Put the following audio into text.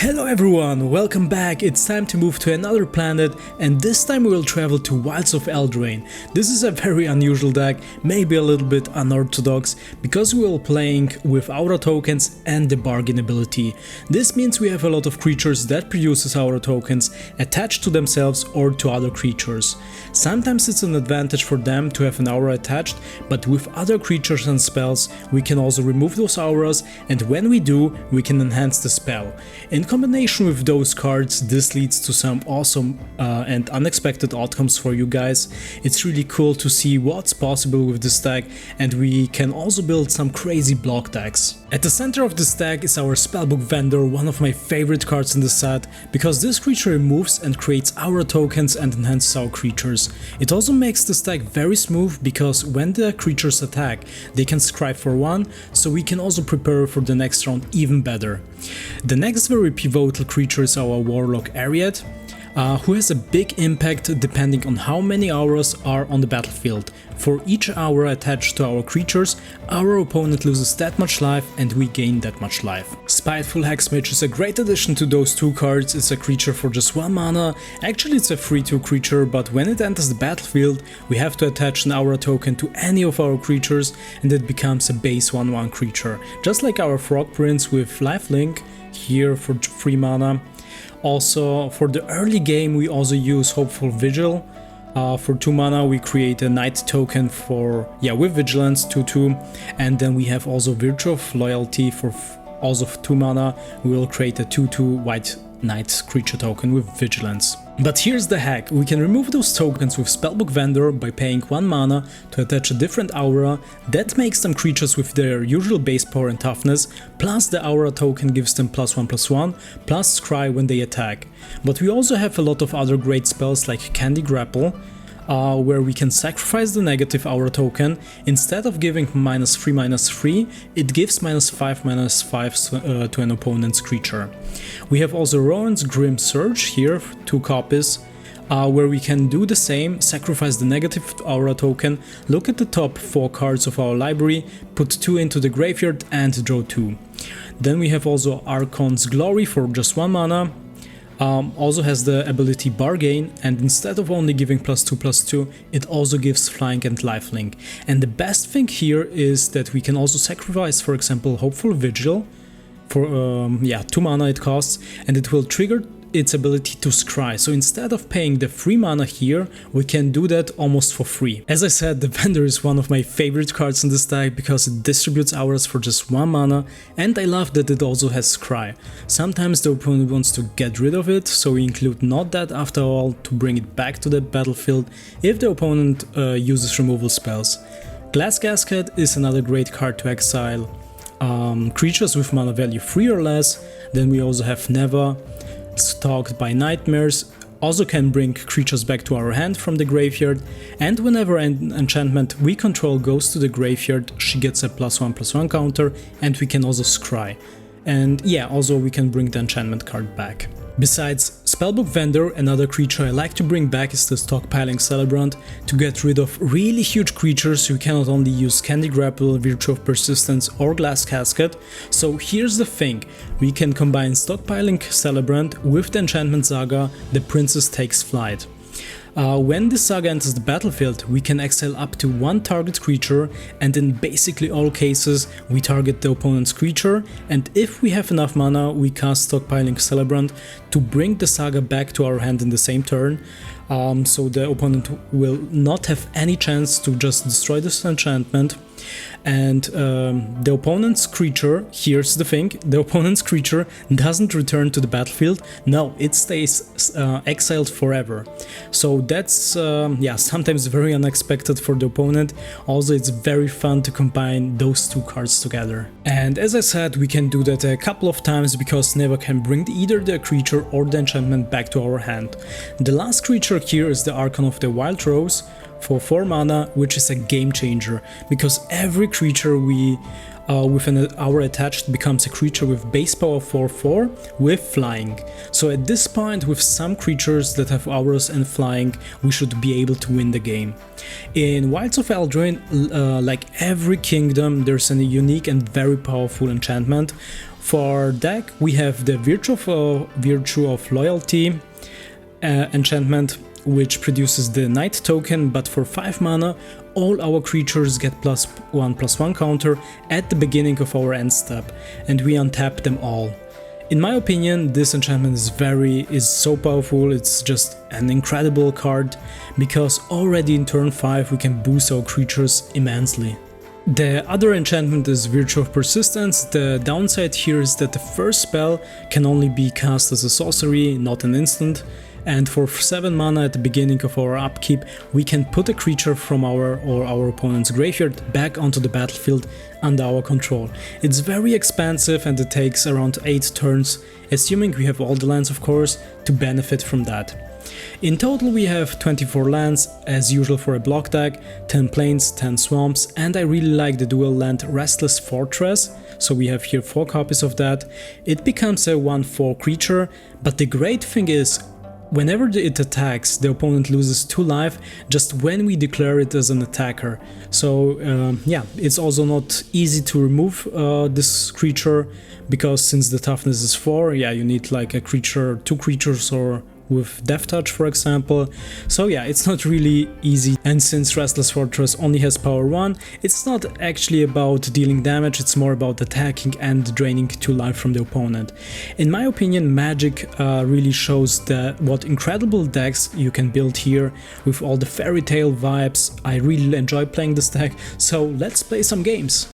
Hello everyone, welcome back. It's time to move to another planet, and this time we will travel to Wilds of Eldraine. This is a very unusual deck, maybe a little bit unorthodox, because we will playing with aura tokens and the bargain ability. This means we have a lot of creatures that produces aura tokens attached to themselves or to other creatures. Sometimes it's an advantage for them to have an aura attached, but with other creatures and spells we can also remove those auras, and when we do, we can enhance the spell. In combination with those cards, this leads to some awesome and unexpected outcomes for you guys. It's really cool to see what's possible with this deck, and we can also build some crazy block decks. At the center of this deck is our Spellbook Vendor, one of my favorite cards in the set, because this creature removes and creates aura tokens and enhances our creatures. It also makes this deck very smooth, because when the creatures attack, they can scribe for 1, so we can also prepare for the next round even better. The next very pivotal creature is our Warlock Eriette, who has a big impact depending on how many auras are on the battlefield. For each aura attached to our creatures, our opponent loses that much life and we gain that much life. Spiteful Hexmage is a great addition to those two cards. It's a creature for just 1 mana. Actually it's a free 2 creature, but when it enters the battlefield we have to attach an aura token to any of our creatures and it becomes a base 1/1 creature. Just like our Frog Prince with lifelink here for 3 mana. Also, for the early game we also use Hopeful Vigil. For 2 mana we create a Knight token for, with Vigilance 2/2, and then we have also Virtue of Loyalty for also 2 mana. We will create a 2/2 white Knight creature token with Vigilance. But here's the hack: we can remove those tokens with Spellbook Vendor by paying 1 mana to attach a different aura. That makes them creatures with their usual base power and toughness, plus the aura token gives them +1/+1, plus scry when they attack. But we also have a lot of other great spells like Candy Grapple, where we can sacrifice the negative aura token. Instead of giving -3/-3, it gives -5/-5 to an opponent's creature. We have also Rowan's Grim Surge here, 2 copies, where we can do the same, sacrifice the negative aura token, look at the top 4 cards of our library, put 2 into the graveyard and draw 2. Then we have also Archon's Glory for just 1 mana. Also has the ability Bargain, and instead of only giving +2/+2, it also gives Flying and Lifelink. And the best thing here is that we can also sacrifice, for example, Hopeful Vigil for 2 mana it costs, and it will trigger its ability to scry. So instead of paying the 3 mana here, we can do that almost for free. As I said, the Vendor is one of my favorite cards in this deck because it distributes auras for just 1 mana, and I love that it also has scry. Sometimes the opponent wants to get rid of it, so we include not that after all to bring it back to the battlefield if the opponent uses removal spells. Glass Casket is another great card to exile creatures with mana value 3 or less. Then we also have Neva, Stalked by Nightmares, also can bring creatures back to our hand from the graveyard, and whenever an enchantment we control goes to the graveyard, she gets a +1/+1 counter, and we can also scry. And also we can bring the enchantment card back. Besides Spellbook Vendor, another creature I like to bring back is the Stockpiling Celebrant. To get rid of really huge creatures you cannot only use Candy Grapple, Virtue of Persistence or Glass Casket. So here's the thing: we can combine Stockpiling Celebrant with the Enchantment Saga, the Princess Takes Flight. When this saga enters the battlefield, we can exile up to 1 target creature, and in basically all cases we target the opponent's creature, and if we have enough mana we cast Stockpiling Celebrant to bring the saga back to our hand in the same turn. So the opponent will not have any chance to just destroy this enchantment. And the opponent's creature, here's the thing, the opponent's creature doesn't return to the battlefield. No, it stays exiled forever. So that's sometimes very unexpected for the opponent. Also it's very fun to combine those 2 cards together. And as I said, we can do that a couple of times because Neva can bring either the creature or the enchantment back to our hand. The last creature here is the Archon of the Wild Rose for 4 mana, which is a game changer, because every creature we with an aura attached becomes a creature with base power 4/4 with flying. So at this point, with some creatures that have auras and flying, we should be able to win the game. In Wilds of Eldraine, like every kingdom, there's a unique and very powerful enchantment. For our deck, we have the Virtue of Loyalty enchantment, which produces the Knight token, but for 5 mana, all our creatures get +1/+1 counter at the beginning of our end step, and we untap them all. In my opinion, this enchantment is so powerful. It's just an incredible card, because already in turn 5 we can boost our creatures immensely. The other enchantment is Virtue of Persistence. The downside here is that the first spell can only be cast as a sorcery, not an instant. And for 7 mana at the beginning of our upkeep, we can put a creature from our or our opponent's graveyard back onto the battlefield under our control. It's very expensive and it takes around 8 turns, assuming we have all the lands of course, to benefit from that. In total we have 24 lands, as usual for a block deck, 10 plains, 10 swamps, and I really like the dual land Restless Fortress, so we have here 4 copies of that. It becomes a 1/4 creature, but the great thing is, whenever it attacks, the opponent loses 2 life just when we declare it as an attacker. So yeah, it's also not easy to remove this creature, because since the toughness is 4, yeah, you need like a creature, 2 creatures or with Death Touch for example. So yeah, it's not really easy, and since Restless Fortress only has power 1, it's not actually about dealing damage, it's more about attacking and draining 2 life from the opponent. In my opinion, Magic really shows what incredible decks you can build here with all the fairy tale vibes. I really enjoy playing this deck, so let's play some games.